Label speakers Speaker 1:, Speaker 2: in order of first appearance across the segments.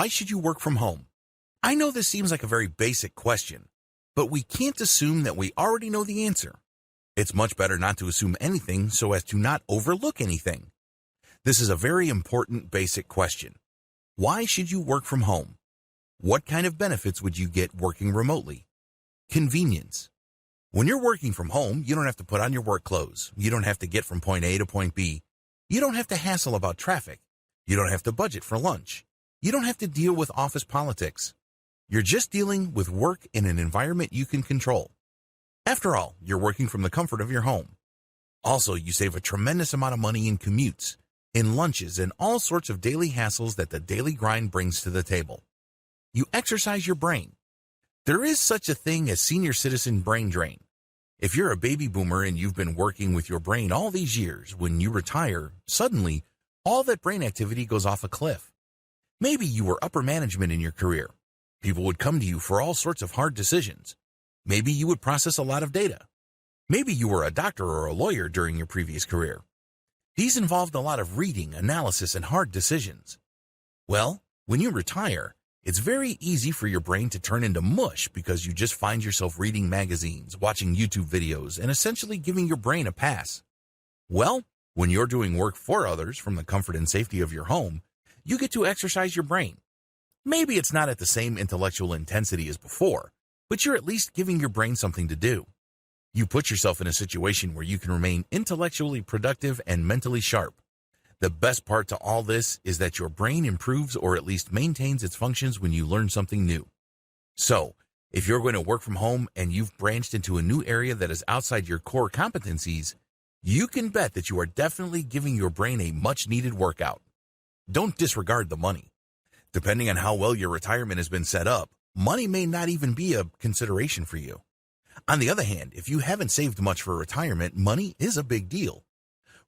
Speaker 1: should you work from home? I know this seems like a very basic question, but we can't assume that we already know the answer. It's much better not to assume anything so as to not overlook anything. This is a very important basic question. Why should you work from home? What kind of benefits would you get working remotely? Convenience. When you're working from home, you don't have to put on your work clothes. You don't have to get from point A to point B. You don't have to hassle about traffic. You don't have to budget for lunch. You don't have to deal with office politics. You're just dealing with work in an environment you can control. After all, you're working from the comfort of your home. Also, you save a tremendous amount of money in commutes, in lunches, and all sorts of daily hassles that the daily grind brings to the table. You exercise your brain. There is such a thing as senior citizen brain drain. If you're a baby boomer and you've been working with your brain all these years, when you retire, suddenly, all that brain activity goes off a cliff. Maybe you were upper management in your career. People would come to you for all sorts of hard decisions. Maybe you would process a lot of data. Maybe you were a doctor or a lawyer during your previous career. These involved a lot of reading, analysis, and hard decisions. Well, when you retire, it's very easy for your brain to turn into mush because you just find yourself reading magazines, watching YouTube videos, and essentially giving your brain a pass. Well, when you're doing work for others from the comfort and safety of your home, you get to exercise your brain. Maybe it's not at the same intellectual intensity as before, but you're at least giving your brain something to do. You put yourself in a situation where you can remain intellectually productive and mentally sharp. The best part to all this is that your brain improves or at least maintains its functions when you learn something new. So, if you're going to work from home and you've branched into a new area that is outside your core competencies, you can bet that you are definitely giving your brain a much-needed workout. Don't disregard the money. Depending on how well your retirement has been set up, money may not even be a consideration for you. On the other hand, if you haven't saved much for retirement, money is a big deal.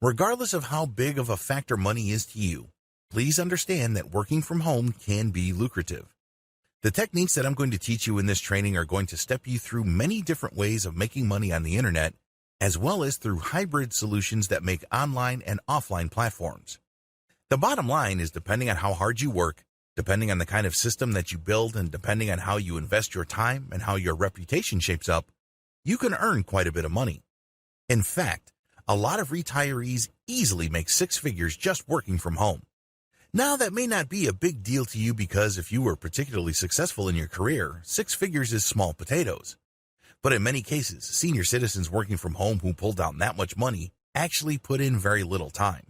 Speaker 1: Regardless of how big of a factor money is to you, please understand that working from home can be lucrative. The techniques that I'm going to teach you in this training are going to step you through many different ways of making money on the internet, as well as through hybrid solutions that make online and offline platforms. The bottom line is, depending on how hard you work, depending on the kind of system that you build, and depending on how you invest your time and how your reputation shapes up, you can earn quite a bit of money. In fact, a lot of retirees easily make six figures just working from home. Now, that may not be a big deal to you because if you were particularly successful in your career, six figures is small potatoes. But in many cases, senior citizens working from home who pulled out that much money actually put in very little time.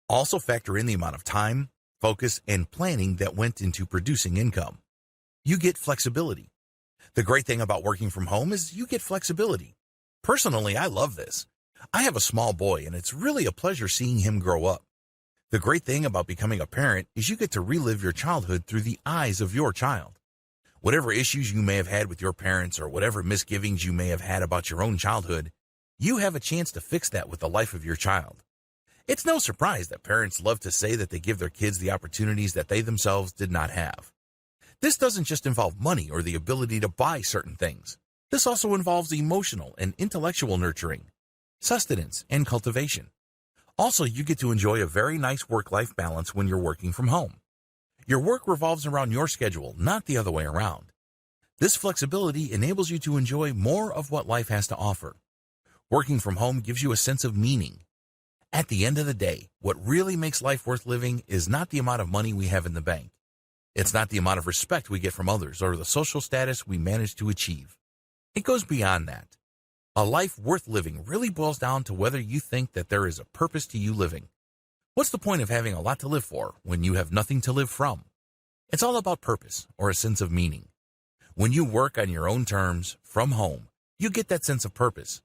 Speaker 1: Also factor in the amount of time, focus, and planning that went into producing income. You get flexibility. The great thing about working from home is you get flexibility. Personally, I love this. I have a small boy, and it's really a pleasure seeing him grow up. The great thing about becoming a parent is you get to relive your childhood through the eyes of your child. Whatever issues you may have had with your parents or whatever misgivings you may have had about your own childhood, you have a chance to fix that with the life of your child. It's no surprise that parents love to say that they give their kids the opportunities that they themselves did not have. This doesn't just involve money or the ability to buy certain things. This also involves emotional and intellectual nurturing, sustenance, and cultivation. Also, you get to enjoy a very nice work-life balance when you're working from home. Your work revolves around your schedule, not the other way around. This flexibility enables you to enjoy more of what life has to offer. Working from home gives you a sense of meaning. At the end of the day, what really makes life worth living is not the amount of money we have in the bank. It's not the amount of respect we get from others or the social status we manage to achieve. It goes beyond that. A life worth living really boils down to whether you think that there is a purpose to you living. What's the point of having a lot to live for when you have nothing to live from? It's all about purpose or a sense of meaning. When you work on your own terms, from home, you get that sense of purpose.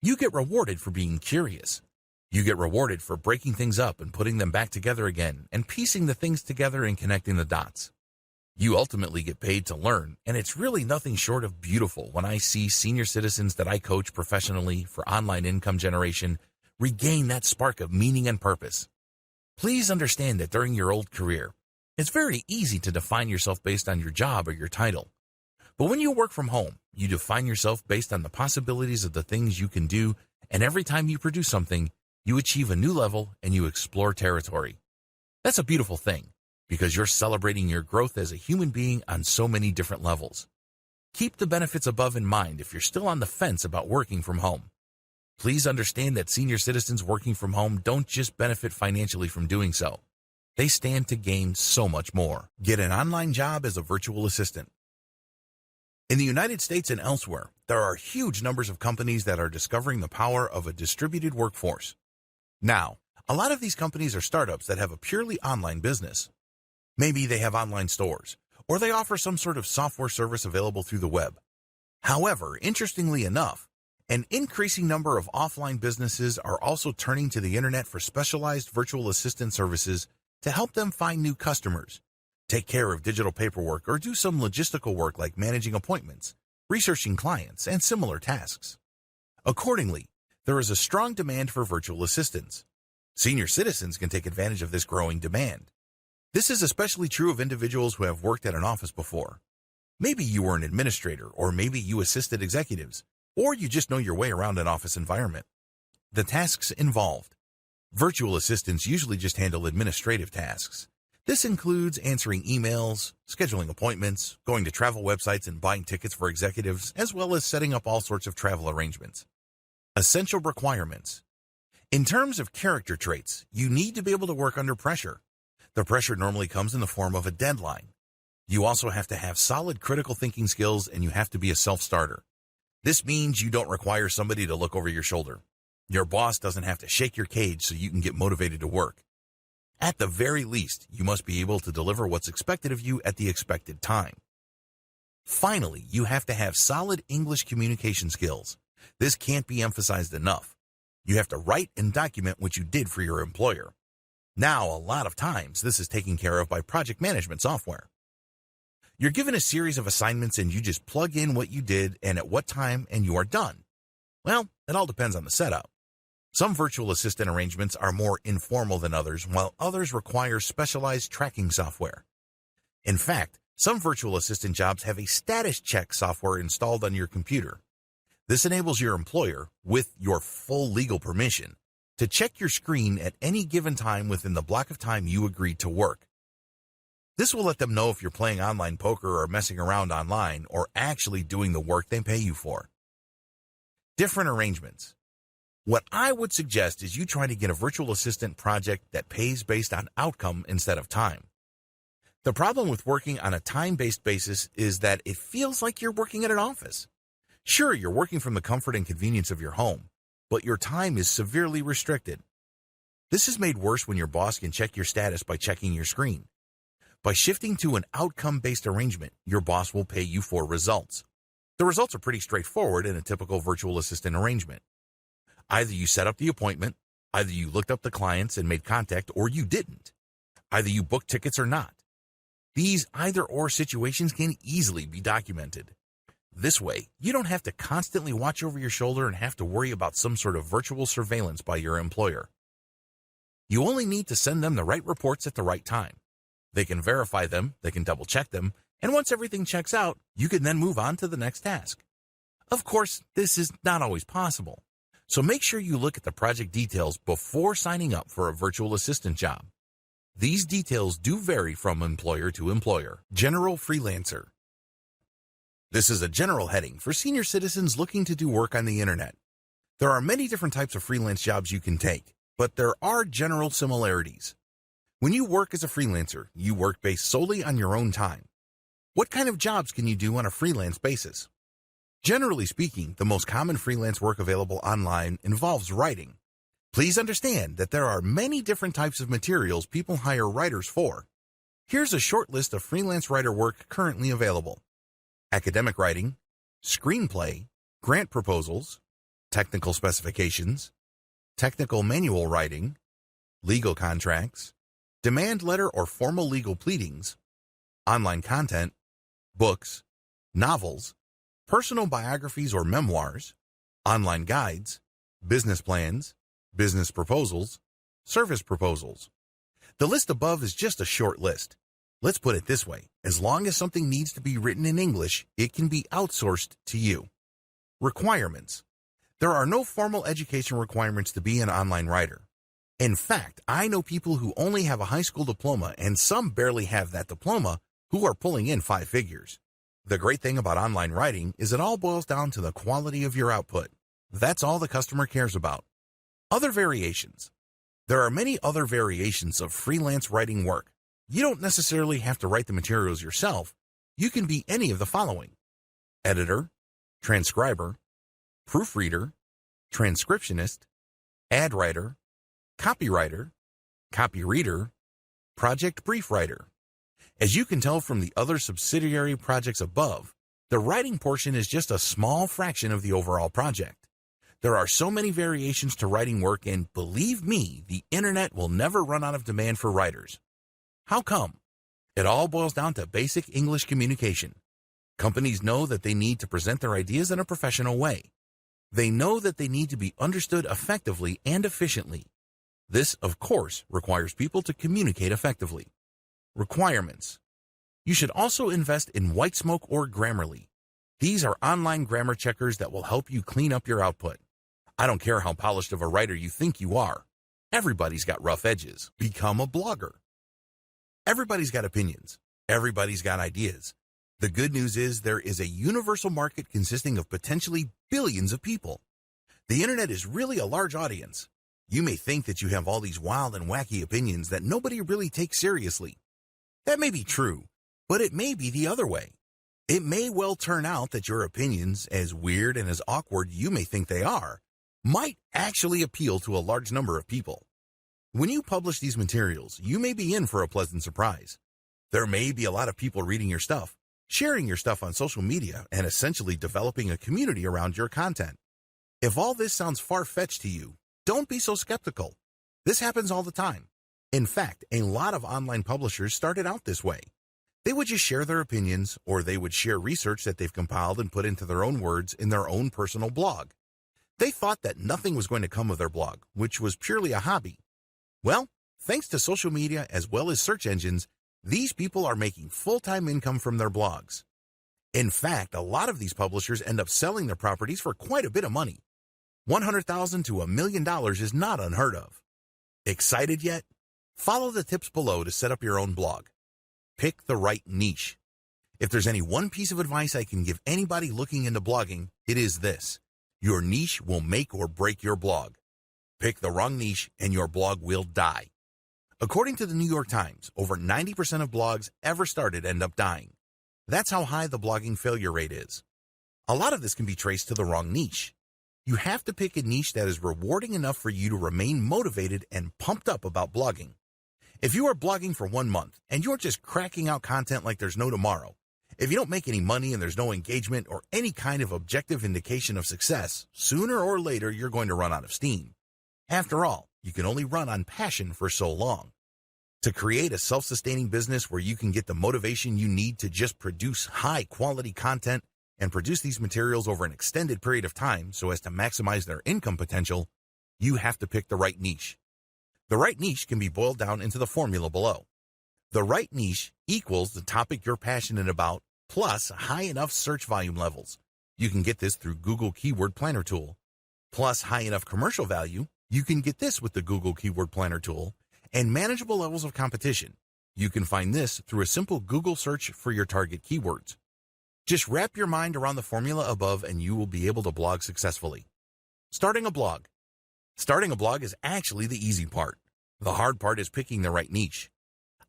Speaker 1: You get rewarded for being curious. You get rewarded for breaking things up and putting them back together again and piecing the things together and connecting the dots. You ultimately get paid to learn, and it's really nothing short of beautiful when I see senior citizens that I coach professionally for online income generation regain that spark of meaning and purpose. Please understand that during your old career, it's very easy to define yourself based on your job or your title. But when you work from home, you define yourself based on the possibilities of the things you can do, and every time you produce something, you achieve a new level and you explore territory. That's a beautiful thing, because you're celebrating your growth as a human being on so many different levels. Keep the benefits above in mind if you're still on the fence about working from home. Please understand that senior citizens working from home don't just benefit financially from doing so. They stand to gain so much more. Get an online job as a virtual assistant. In the United States and elsewhere, there are huge numbers of companies that are discovering the power of a distributed workforce. Now, a lot of these companies are startups that have a purely online business. Maybe they have online stores, or they offer some sort of software service available through the web. However, interestingly enough, an increasing number of offline businesses are also turning to the internet for specialized virtual assistant services to help them find new customers, take care of digital paperwork, or do some logistical work like managing appointments, researching clients, and similar tasks. Accordingly, there is a strong demand for virtual assistants. Senior citizens can take advantage of this growing demand. This is especially true of individuals who have worked at an office before. Maybe you were an administrator, or maybe you assisted executives, or you just know your way around an office environment. The tasks involved. Virtual assistants usually just handle administrative tasks. This includes answering emails, scheduling appointments, going to travel websites and buying tickets for executives, as well as setting up all sorts of travel arrangements. Essential requirements. In terms of character traits, you need to be able to work under pressure. The pressure normally comes in the form of a deadline. You also have to have solid critical thinking skills, and you have to be a self-starter. This means you don't require somebody to look over your shoulder. Your boss doesn't have to shake your cage so you can get motivated to work. At the very least, you must be able to deliver what's expected of you at the expected time. Finally, you have to have solid English communication skills. This can't be emphasized enough. You have to write and document what you did for your employer. Now, a lot of times, this is taken care of by project management software. You're given a series of assignments and you just plug in what you did and at what time and you are done. Well, it all depends on the setup. Some virtual assistant arrangements are more informal than others, while others require specialized tracking software. In fact, some virtual assistant jobs have a status check software installed on your computer. This enables your employer, with your full legal permission, to check your screen at any given time within the block of time you agreed to work. This will let them know if you're playing online poker or messing around online or actually doing the work they pay you for. Different arrangements. What I would suggest is you try to get a virtual assistant project that pays based on outcome instead of time. The problem with working on a time-based basis is that it feels like you're working at an office. Sure, you're working from the comfort and convenience of your home, but your time is severely restricted. This is made worse when your boss can check your status by checking your screen. By shifting to an outcome-based arrangement, your boss will pay you for results. The results are pretty straightforward in a typical virtual assistant arrangement. Either you set up the appointment, either you looked up the clients and made contact, or you didn't. Either you booked tickets or not. These either-or situations can easily be documented. This way, you don't have to constantly watch over your shoulder and have to worry about some sort of virtual surveillance by your employer. You only need to send them the right reports at the right time. They can verify them, they can double-check them, and once everything checks out, you can then move on to the next task. Of course, this is not always possible. So make sure you look at the project details before signing up for a virtual assistant job. These details do vary from employer to employer. General freelancer. This is a general heading for senior citizens looking to do work on the internet. There are many different types of freelance jobs you can take, but there are general similarities. When you work as a freelancer, you work based solely on your own time. What kind of jobs can you do on a freelance basis? Generally speaking, the most common freelance work available online involves writing. Please understand that there are many different types of materials people hire writers for. Here's a short list of freelance writer work currently available: academic writing, screenplay, grant proposals, technical specifications, technical manual writing, legal contracts, demand letter or formal legal pleadings, online content, books, novels, personal biographies or memoirs, online guides, business plans, business proposals, service proposals. The list above is just a short list. Let's put it this way: as long as something needs to be written in English, it can be outsourced to you. Requirements. There are no formal education requirements to be an online writer. In fact, I know people who only have a high school diploma and some barely have that diploma who are pulling in 5 figures. The great thing about online writing is it all boils down to the quality of your output. That's all the customer cares about. Other variations. There are many other variations of freelance writing work. You don't necessarily have to write the materials yourself. You can be any of the following: editor, transcriber, proofreader, transcriptionist, ad writer, copywriter, copy reader, project brief writer. As you can tell from the other subsidiary projects above, the writing portion is just a small fraction of the overall project. There are so many variations to writing work, and believe me, the internet will never run out of demand for writers. How come? It all boils down to basic English communication. Companies know that they need to present their ideas in a professional way. They know that they need to be understood effectively and efficiently. This, of course, requires people to communicate effectively. Requirements. You should also invest in Whitesmoke or Grammarly. These are online grammar checkers that will help you clean up your output. I don't care how polished of a writer you think you are. Everybody's got rough edges. Become a blogger. Everybody's got opinions. Everybody's got ideas. The good news is there is a universal market consisting of potentially billions of people. The internet is really a large audience. You may think that you have all these wild and wacky opinions that nobody really takes seriously. That may be true, but it may be the other way. It may well turn out that your opinions, as weird and as awkward you may think they are, might actually appeal to a large number of people. When you publish these materials, you may be in for a pleasant surprise. There may be a lot of people reading your stuff, sharing your stuff on social media, and essentially developing a community around your content. If all this sounds far-fetched to you, don't be so skeptical. This happens all the time. In fact, a lot of online publishers started out this way. They would just share their opinions, or they would share research that they've compiled and put into their own words in their own personal blog. They thought that nothing was going to come of their blog, which was purely a hobby. Well, thanks to social media as well as search engines, these people are making full-time income from their blogs. In fact, a lot of these publishers end up selling their properties for quite a bit of money. $100,000 to $1 million is not unheard of. Excited yet? Follow the tips below to set up your own blog. Pick the right niche. If there's any one piece of advice I can give anybody looking into blogging, it is this: your niche will make or break your blog. Pick the wrong niche and your blog will die. According to the New York Times, over 90% of blogs ever started end up dying. That's how high the blogging failure rate is. A lot of this can be traced to the wrong niche. You have to pick a niche that is rewarding enough for you to remain motivated and pumped up about blogging. If you are blogging for 1 month and you're just cracking out content like there's no tomorrow, if you don't make any money and there's no engagement or any kind of objective indication of success, sooner or later you're going to run out of steam. After all, you can only run on passion for so long. To create a self-sustaining business where you can get the motivation you need to just produce high-quality content and produce these materials over an extended period of time so as to maximize their income potential, you have to pick the right niche. The right niche can be boiled down into the formula below. The right niche equals the topic you're passionate about plus high enough search volume levels. You can get this through Google Keyword Planner tool. Plus high enough commercial value. You can get this with the Google Keyword Planner tool. And manageable levels of competition. You can find this through a simple Google search for your target keywords. Just wrap your mind around the formula above and you will be able to blog successfully. Starting a blog. Starting a blog is actually the easy part. The hard part is picking the right niche.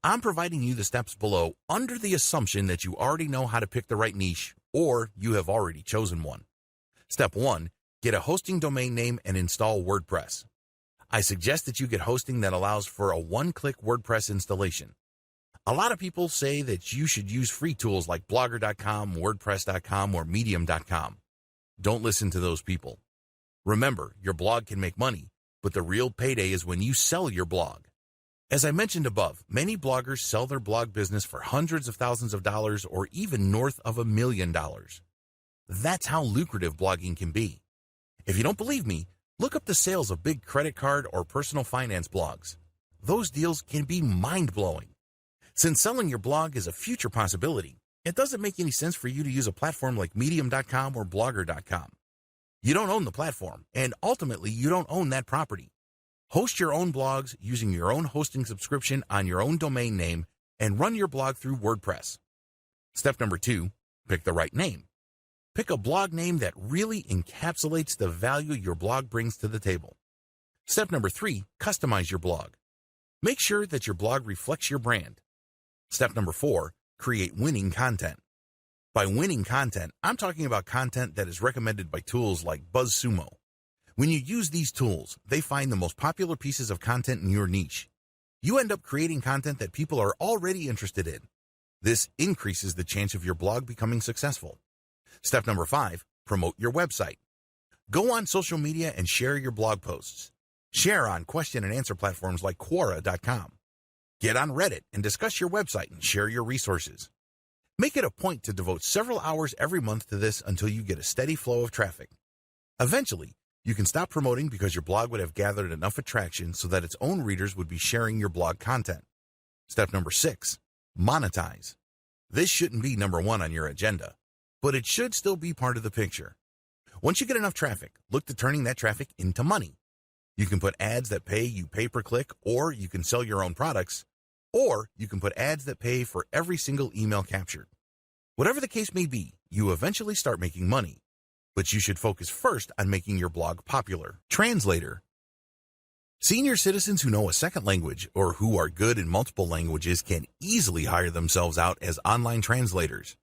Speaker 1: I'm providing you the steps below under the assumption that you already know how to pick the right niche or you have already chosen one. Step 1. Get a hosting domain name and install WordPress. I suggest that you get hosting that allows for a one-click WordPress installation. A lot of people say that you should use free tools like Blogger.com, WordPress.com, or Medium.com. Don't listen to those people. Remember, your blog can make money, but the real payday is when you sell your blog. As I mentioned above, many bloggers sell their blog business for hundreds of thousands of dollars or even north of $1 million. That's how lucrative blogging can be. If you don't believe me, look up the sales of big credit card or personal finance blogs. Those deals can be mind-blowing. Since selling your blog is a future possibility, it doesn't make any sense for you to use a platform like Medium.com or Blogger.com. You don't own the platform, and ultimately you don't own that property. Host your own blogs using your own hosting subscription on your own domain name and run your blog through WordPress. Step number 2, pick the right name. Pick a blog name that really encapsulates the value your blog brings to the table. Step number 3, customize your blog. Make sure that your blog reflects your brand. Step number 4, create winning content. By winning content, I'm talking about content that is recommended by tools like BuzzSumo. When you use these tools, they find the most popular pieces of content in your niche. You end up creating content that people are already interested in. This increases the chance of your blog becoming successful. Step number 5, promote your website. Go on social media and share your blog posts. Share on question and answer platforms like Quora.com. Get on Reddit and discuss your website and share your resources. Make it a point to devote several hours every month to this until you get a steady flow of traffic. Eventually, you can stop promoting because your blog would have gathered enough attraction so that its own readers would be sharing your blog content. Step number 6, monetize. This shouldn't be number 1 on your agenda, but it should still be part of the picture. Once you get enough traffic, look to turning that traffic into money. You can put ads that pay you pay per click, or you can sell your own products, or you can put ads that pay for every single email captured. Whatever the case may be, you eventually start making money, but you should focus first on making your blog popular. Translator. Senior citizens who know a second language or who are good in multiple languages can easily hire themselves out as online translators.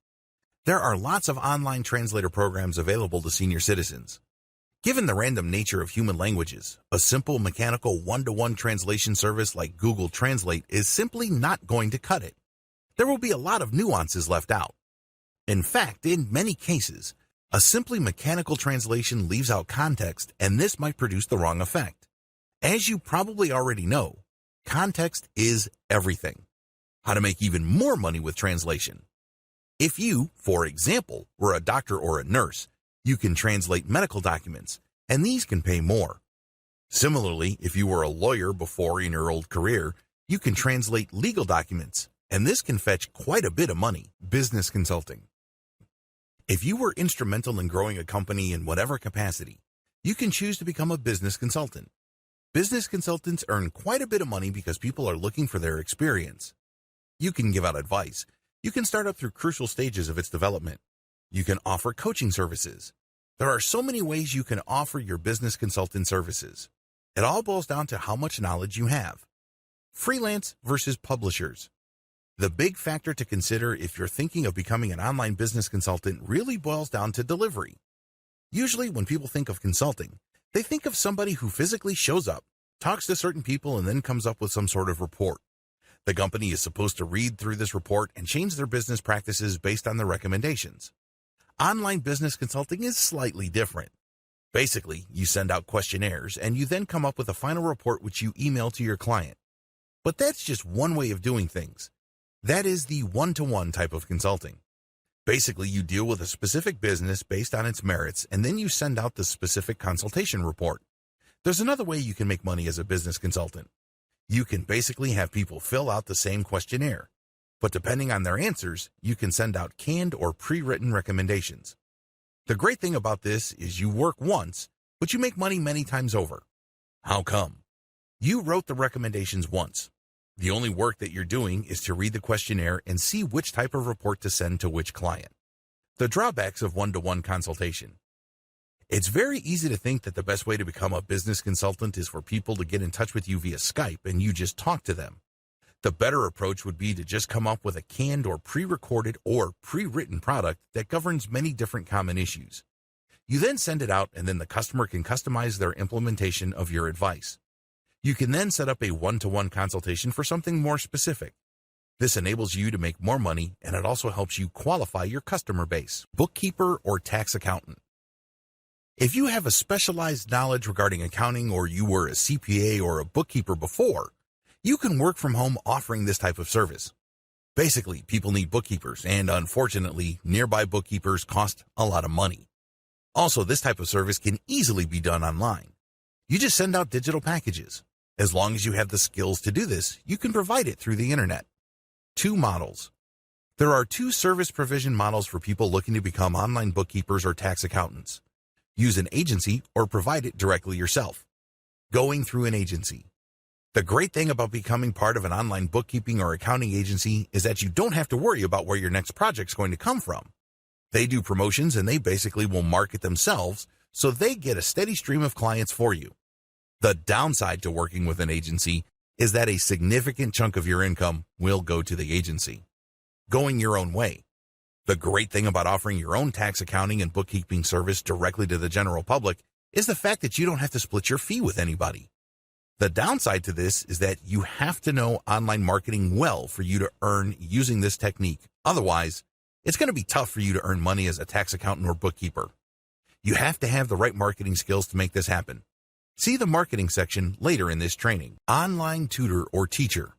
Speaker 1: There are lots of online translator programs available to senior citizens. Given the random nature of human languages, a simple mechanical one-to-one translation service like Google Translate is simply not going to cut it. There will be a lot of nuances left out. In fact, in many cases, a simply mechanical translation leaves out context, and this might produce the wrong effect. As you probably already know, context is everything. How to make even more money with translation. If you, for example, were a doctor or a nurse, you can translate medical documents, and these can pay more. Similarly, if you were a lawyer before in your old career, you can translate legal documents, and this can fetch quite a bit of money. Business consulting. If you were instrumental in growing a company in whatever capacity, you can choose to become a business consultant. Business consultants earn quite a bit of money because people are looking for their experience. You can give out advice. You can start up through crucial stages of its development. You can offer coaching services. There are so many ways you can offer your business consultant services. It all boils down to how much knowledge you have. Freelance versus publishers. The big factor to consider if you're thinking of becoming an online business consultant really boils down to delivery. Usually when people think of consulting, they think of somebody who physically shows up, talks to certain people, and then comes up with some sort of report. The company is supposed to read through this report and change their business practices based on the recommendations. Online business consulting is slightly different. Basically, you send out questionnaires and you then come up with a final report which you email to your client. But that's just one way of doing things. That is the one-to-one type of consulting. Basically, you deal with a specific business based on its merits, and then you send out the specific consultation report. There's another way you can make money as a business consultant. You can basically have people fill out the same questionnaire, but depending on their answers, you can send out canned or pre-written recommendations. The great thing about this is you work once, but you make money many times over. How come? You wrote the recommendations once. The only work that you're doing is to read the questionnaire and see which type of report to send to which client. The drawbacks of one-to-one consultation. It's very easy to think that the best way to become a business consultant is for people to get in touch with you via Skype and you just talk to them. The better approach would be to just come up with a canned or pre-recorded or pre-written product that governs many different common issues. You then send it out, and then the customer can customize their implementation of your advice. You can then set up a one-to-one consultation for something more specific. This enables you to make more money, and it also helps you qualify your customer base. Bookkeeper or tax accountant. If you have a specialized knowledge regarding accounting, or you were a CPA or a bookkeeper before, you can work from home offering this type of service. Basically, people need bookkeepers, and unfortunately, nearby bookkeepers cost a lot of money. Also, this type of service can easily be done online. You just send out digital packages. As long as you have the skills to do this, you can provide it through the internet. 2 models. There are 2 service provision models for people looking to become online bookkeepers or tax accountants. Use an agency or provide it directly yourself. Going through an agency. The great thing about becoming part of an online bookkeeping or accounting agency is that you don't have to worry about where your next project's going to come from. They do promotions and they basically will market themselves, so they get a steady stream of clients for you. The downside to working with an agency is that a significant chunk of your income will go to the agency. Going your own way. The great thing about offering your own tax accounting and bookkeeping service directly to the general public is the fact that you don't have to split your fee with anybody. The downside to this is that you have to know online marketing well for you to earn using this technique. Otherwise, it's going to be tough for you to earn money as a tax accountant or bookkeeper. You have to have the right marketing skills to make this happen. See the marketing section later in this training. Online tutor or teacher.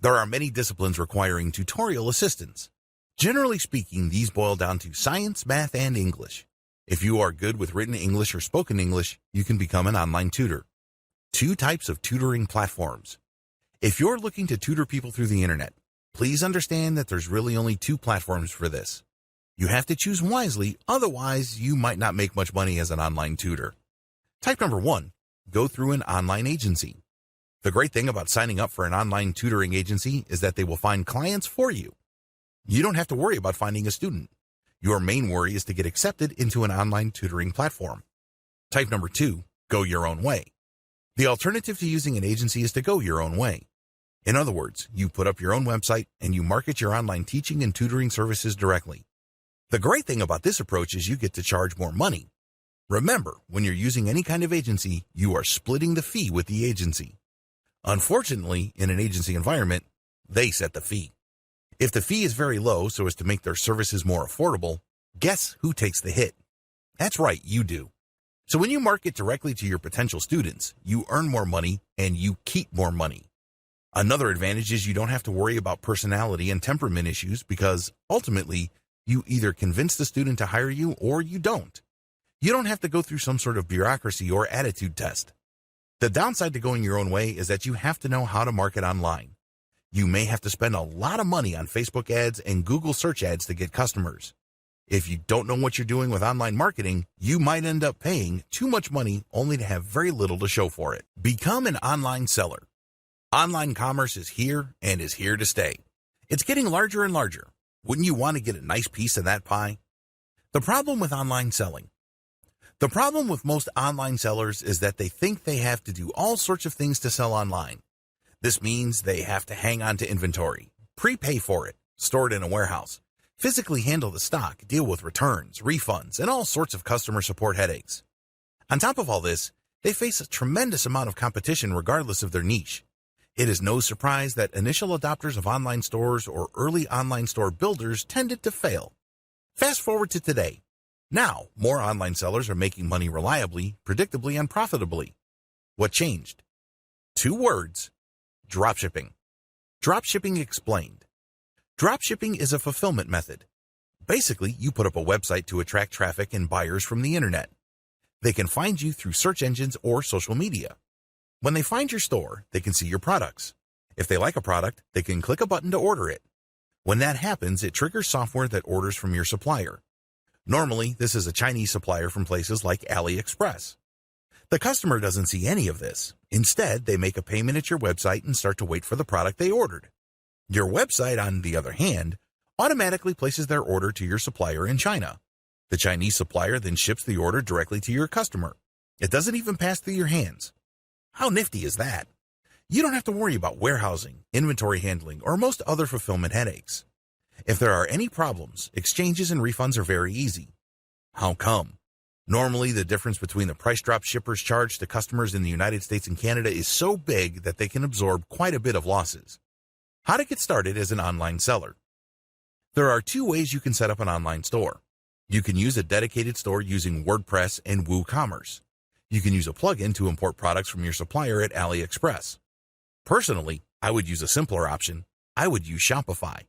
Speaker 1: There are many disciplines requiring tutorial assistance. Generally speaking, these boil down to science, math, and English. If you are good with written English or spoken English, you can become an online tutor. 2 types of tutoring platforms. If you're looking to tutor people through the internet, please understand that there's really only 2 platforms for this. You have to choose wisely, otherwise you might not make much money as an online tutor. Type number 1, go through an online agency. The great thing about signing up for an online tutoring agency is that they will find clients for you. You don't have to worry about finding a student. Your main worry is to get accepted into an online tutoring platform. Type number 2, go your own way. The alternative to using an agency is to go your own way. In other words, you put up your own website and you market your online teaching and tutoring services directly. The great thing about this approach is you get to charge more money. Remember, when you're using any kind of agency, you are splitting the fee with the agency. Unfortunately, in an agency environment, they set the fee. If the fee is very low so as to make their services more affordable, guess who takes the hit? That's right, you do. So when you market directly to your potential students, you earn more money and you keep more money. Another advantage is you don't have to worry about personality and temperament issues because ultimately you either convince the student to hire you or you don't. You don't have to go through some sort of bureaucracy or attitude test. The downside to going your own way is that you have to know how to market online. You may have to spend a lot of money on Facebook ads and Google search ads to get customers. If you don't know what you're doing with online marketing, you might end up paying too much money only to have very little to show for it. Become an online seller. Online commerce is here and is here to stay. It's getting larger and larger. Wouldn't you want to get a nice piece of that pie? The problem with online selling. The problem with most online sellers is that they think they have to do all sorts of things to sell online. This means they have to hang on to inventory, prepay for it, store it in a warehouse, physically handle the stock, deal with returns, refunds, and all sorts of customer support headaches. On top of all this, they face a tremendous amount of competition regardless of their niche. It is no surprise that initial adopters of online stores or early online store builders tended to fail. Fast forward to today. Now, more online sellers are making money reliably, predictably, and profitably. What changed? 2 words: dropshipping. Dropshipping explained. Dropshipping is a fulfillment method. Basically, you put up a website to attract traffic and buyers from the internet. They can find you through search engines or social media. When they find your store, they can see your products. If they like a product, they can click a button to order it. When that happens, it triggers software that orders from your supplier. Normally, this is a Chinese supplier from places like AliExpress. The customer doesn't see any of this. Instead, they make a payment at your website and start to wait for the product they ordered. Your website, on the other hand, automatically places their order to your supplier in China. The Chinese supplier then ships the order directly to your customer. It doesn't even pass through your hands. How nifty is that? You don't have to worry about warehousing, inventory handling, or most other fulfillment headaches. If there are any problems, exchanges and refunds are very easy. How come? Normally, the difference between the price drop shippers charge to customers in the United States and Canada is so big that they can absorb quite a bit of losses. How to get started as an online seller. There are 2 ways you can set up an online store. You can use a dedicated store using WordPress and WooCommerce. You can use a plugin to import products from your supplier at AliExpress. Personally, I would use a simpler option. I would use Shopify.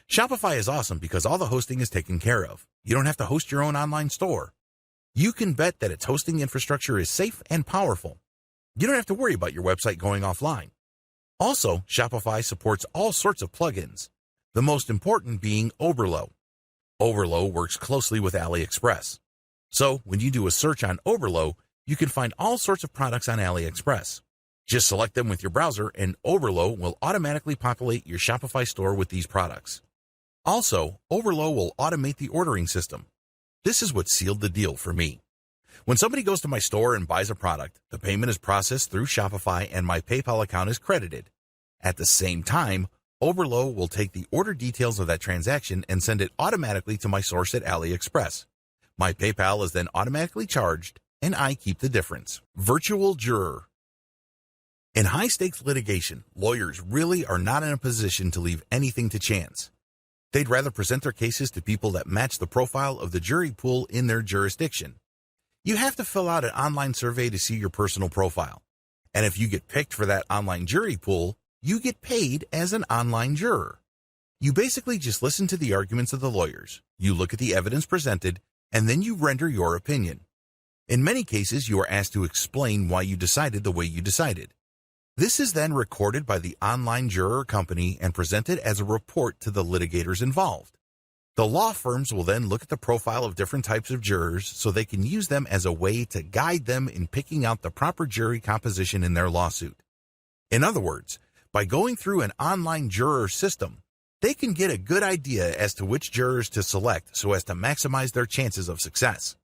Speaker 1: Shopify is awesome because all the hosting is taken care of. You don't have to host your own online store. You can bet that its hosting infrastructure is safe and powerful. You don't have to worry about your website going offline. Also, Shopify supports all sorts of plugins, the most important being Oberlo. Oberlo works closely with AliExpress. So, when you do a search on Oberlo, You can find all sorts of products on AliExpress. Just select them with your browser and Overlow will automatically populate your Shopify store with these products. Also, Overlow will automate the ordering system. This is what sealed the deal for me. When somebody goes to my store and buys a product, the payment is processed through Shopify and my PayPal account is credited. At the same time, Overlow will take the order details of that transaction and send it automatically to my source at AliExpress. My PayPal is then automatically charged, and I keep the difference. Virtual juror. In high-stakes litigation, lawyers really are not in a position to leave anything to chance. They'd rather present their cases to people that match the profile of the jury pool in their jurisdiction. You have to fill out an online survey to see your personal profile. And if you get picked for that online jury pool, you get paid as an online juror. You basically just listen to the arguments of the lawyers, you look at the evidence presented, and then you render your opinion. In many cases, you are asked to explain why you decided the way you decided. This is then recorded by the online juror company and presented as a report to the litigators involved. The law firms will then look at the profile of different types of jurors so they can use them as a way to guide them in picking out the proper jury composition in their lawsuit. In other words, by going through an online juror system, they can get a good idea as to which jurors to select so as to maximize their chances of success.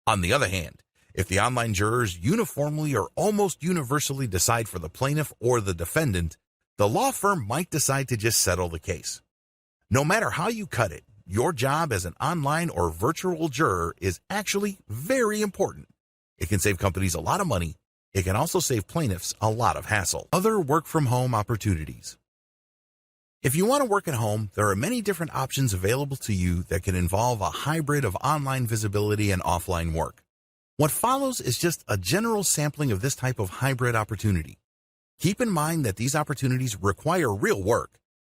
Speaker 1: On the other hand, if the online jurors uniformly or almost universally decide for the plaintiff or the defendant, the law firm might decide to just settle the case. No matter how you cut it, your job as an online or virtual juror is actually very important. It can save companies a lot of money. It can also save plaintiffs a lot of hassle. Other work-from-home opportunities. If you want to work at home, there are many different options available to you that can involve a hybrid of online visibility and offline work. What follows is just a general sampling of this type of hybrid opportunity. Keep in mind that these opportunities require real work.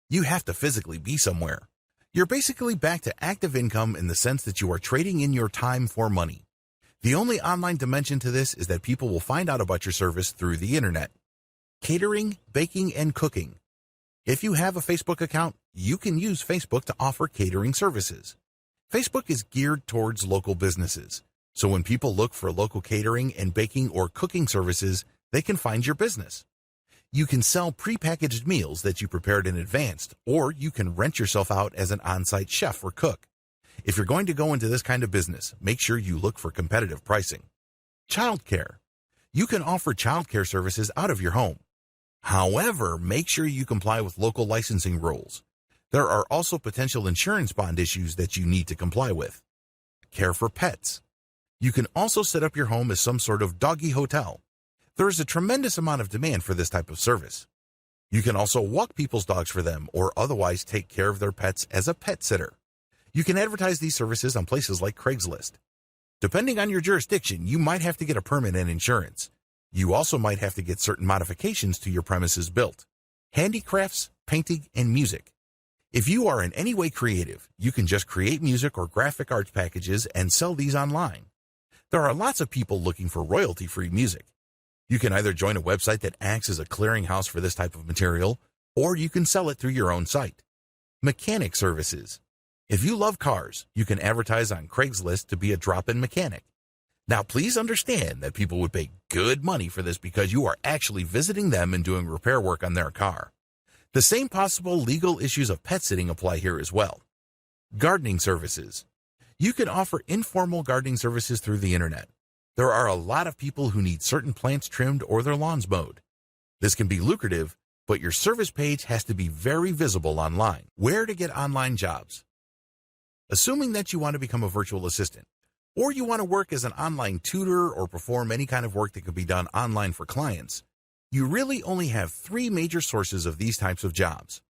Speaker 1: You have to physically be somewhere. You're basically back to active income in the sense that you are trading in your time for money. The only online dimension to this is that people will find out about your service through the internet. Catering, baking, and cooking. If you have a Facebook account, you can use Facebook to offer catering services. Facebook is geared towards local businesses. So when people look for local catering and baking or cooking services, they can find your business. You can sell prepackaged meals that you prepared in advance, or you can rent yourself out as an on-site chef or cook. If you're going to go into this kind of business, make sure you look for competitive pricing. Childcare. You can offer childcare services out of your home. However, make sure you comply with local licensing rules. There are also potential insurance bond issues that you need to comply with. Care for pets. You can also set up your home as some sort of doggy hotel. There is a tremendous amount of demand for this type of service. You can also walk people's dogs for them or otherwise take care of their pets as a pet sitter. You can advertise these services on places like Craigslist. Depending on your jurisdiction, you might have to get a permit and insurance. You also might have to get certain modifications to your premises built. Handicrafts, painting, and music. If you are in any way creative, you can just create music or graphic arts packages and sell these online. There are lots of people looking for royalty-free music. You can either join a website that acts as a clearinghouse for this type of material, or you can sell it through your own site. Mechanic services. If you love cars, you can advertise on Craigslist to be a drop-in mechanic. Now, please understand that people would pay good money for this because you are actually visiting them and doing repair work on their car. The same possible legal issues of pet sitting apply here as well. Gardening services. You can offer informal gardening services through the internet. There are a lot of people who need certain plants trimmed or their lawns mowed. This can be lucrative, but your service page has to be very visible online. Where to get online jobs? Assuming that you want to become a virtual assistant, or you want to work as an online tutor or perform any kind of work that can be done online for clients, you really only have 3 major sources of these types of jobs.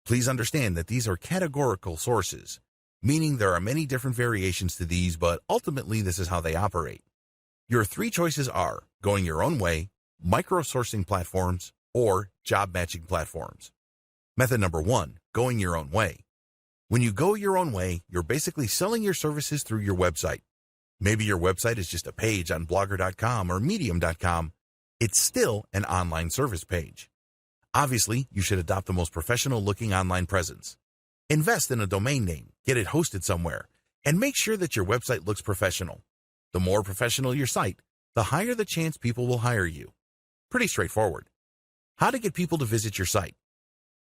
Speaker 1: Please understand that these are categorical sources, meaning there are many different variations to these, but ultimately this is how they operate. Your 3 choices are going your own way, micro-sourcing platforms, or job matching platforms. Method number 1, going your own way. When you go your own way, you're basically selling your services through your website. Maybe your website is just a page on blogger.com or medium.com. It's still an online service page. Obviously, you should adopt the most professional-looking online presence. Invest in a domain name, get it hosted somewhere, and make sure that your website looks professional. The more professional your site, the higher the chance people will hire you. Pretty straightforward. How to get people to visit your site.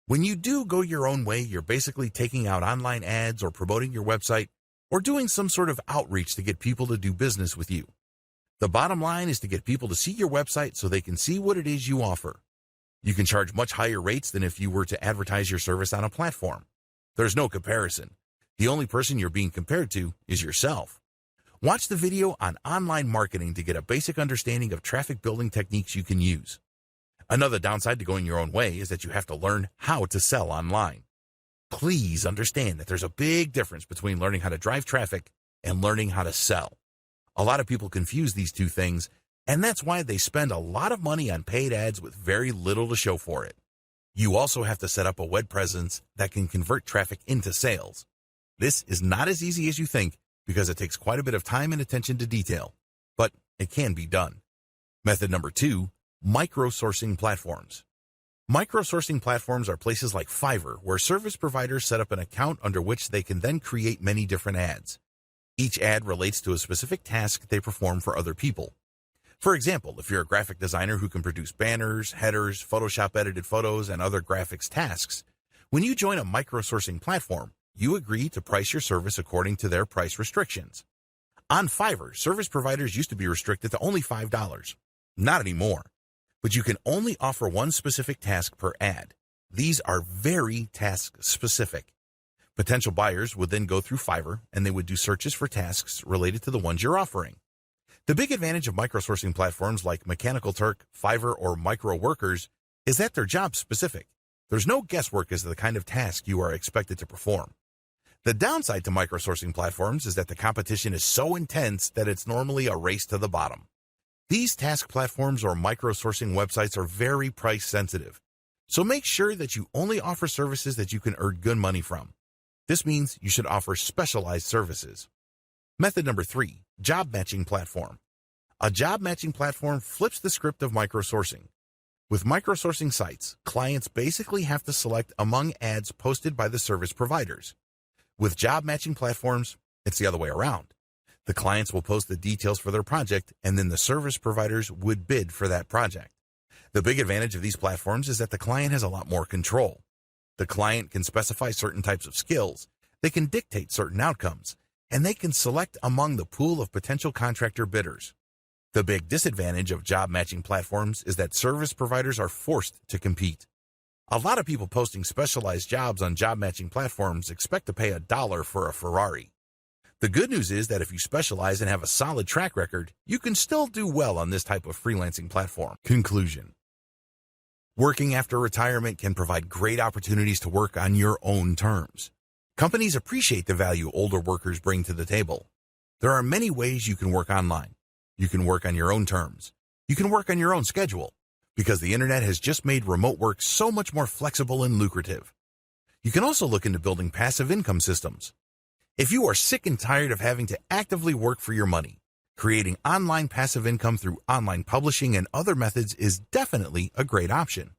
Speaker 1: When you do go your own way, you're basically taking out online ads or promoting your website or doing some sort of outreach to get people to do business with you. The bottom line is to get people to see your website so they can see what it is you offer. You can charge much higher rates than if you were to advertise your service on a platform. There's no comparison. The only person you're being compared to is yourself. Watch the video on online marketing to get a basic understanding of traffic building techniques you can use. Another downside to going your own way is that you have to learn how to sell online. Please understand that there's a big difference between learning how to drive traffic and learning how to sell. A lot of people confuse these two things, and that's why they spend a lot of money on paid ads with very little to show for it. You also have to set up a web presence that can convert traffic into sales. This is not as easy as you think because it takes quite a bit of time and attention to detail, but it can be done. Method number 2, micro-sourcing platforms. Micro-sourcing platforms are places like Fiverr where service providers set up an account under which they can then create many different ads. Each ad relates to a specific task they perform for other people. For example, if you're a graphic designer who can produce banners, headers, Photoshop-edited photos, and other graphics tasks, when you join a micro-sourcing platform, you agree to price your service according to their price restrictions. On Fiverr, service providers used to be restricted to only $5. Not anymore. But you can only offer one specific task per ad. These are very task-specific. Potential buyers would then go through Fiverr, and they would do searches for tasks related to the ones you're offering. The big advantage of micro-sourcing platforms like Mechanical Turk, Fiverr, or Micro Workers is that they're job-specific. There's no guesswork as to the kind of task you are expected to perform. The downside to micro-sourcing platforms is that the competition is so intense that it's normally a race to the bottom. These task platforms or micro-sourcing websites are very price-sensitive, so make sure that you only offer services that you can earn good money from. This means you should offer specialized services. Method number 3, job matching platform. A job matching platform flips the script of micro-sourcing. With micro-sourcing sites, clients basically have to select among ads posted by the service providers. With job matching platforms, it's the other way around. The clients will post the details for their project, and then the service providers would bid for that project. The big advantage of these platforms is that the client has a lot more control. The client can specify certain types of skills, they can dictate certain outcomes, and they can select among the pool of potential contractor bidders. The big disadvantage of job matching platforms is that service providers are forced to compete. A lot of people posting specialized jobs on job matching platforms expect to pay $1 for a Ferrari. The good news is that if you specialize and have a solid track record, you can still do well on this type of freelancing platform. Conclusion. Working after retirement can provide great opportunities to work on your own terms. Companies appreciate the value older workers bring to the table. There are many ways you can work online. You can work on your own terms. You can work on your own schedule, because the internet has just made remote work so much more flexible and lucrative. You can also look into building passive income systems. If you are sick and tired of having to actively work for your money, creating online passive income through online publishing and other methods is definitely a great option.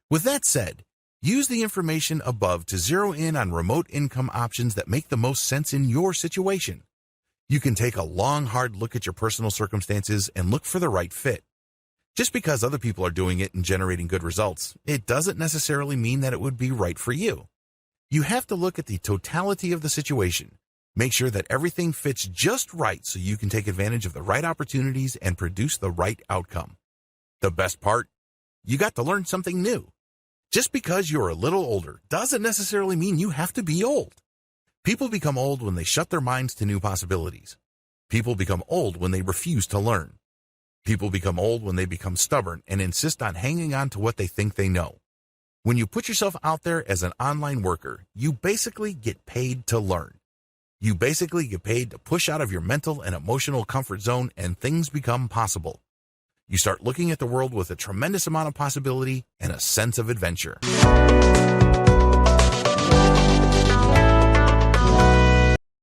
Speaker 1: With that said, use the information above to zero in on remote income options that make the most sense in your situation. You can take a long, hard look at your personal circumstances and look for the right fit. Just because other people are doing it and generating good results, it doesn't necessarily mean that it would be right for you. You have to look at the totality of the situation. Make sure that everything fits just right so you can take advantage of the right opportunities and produce the right outcome. The best part? You got to learn something new. Just because you're a little older doesn't necessarily mean you have to be old. People become old when they shut their minds to new possibilities. People become old when they refuse to learn. People become old when they become stubborn and insist on hanging on to what they think they know. When you put yourself out there as an online worker, you basically get paid to learn. You basically get paid to push out of your mental and emotional comfort zone, and things become possible. You start looking at the world with a tremendous amount of possibility and a sense of adventure.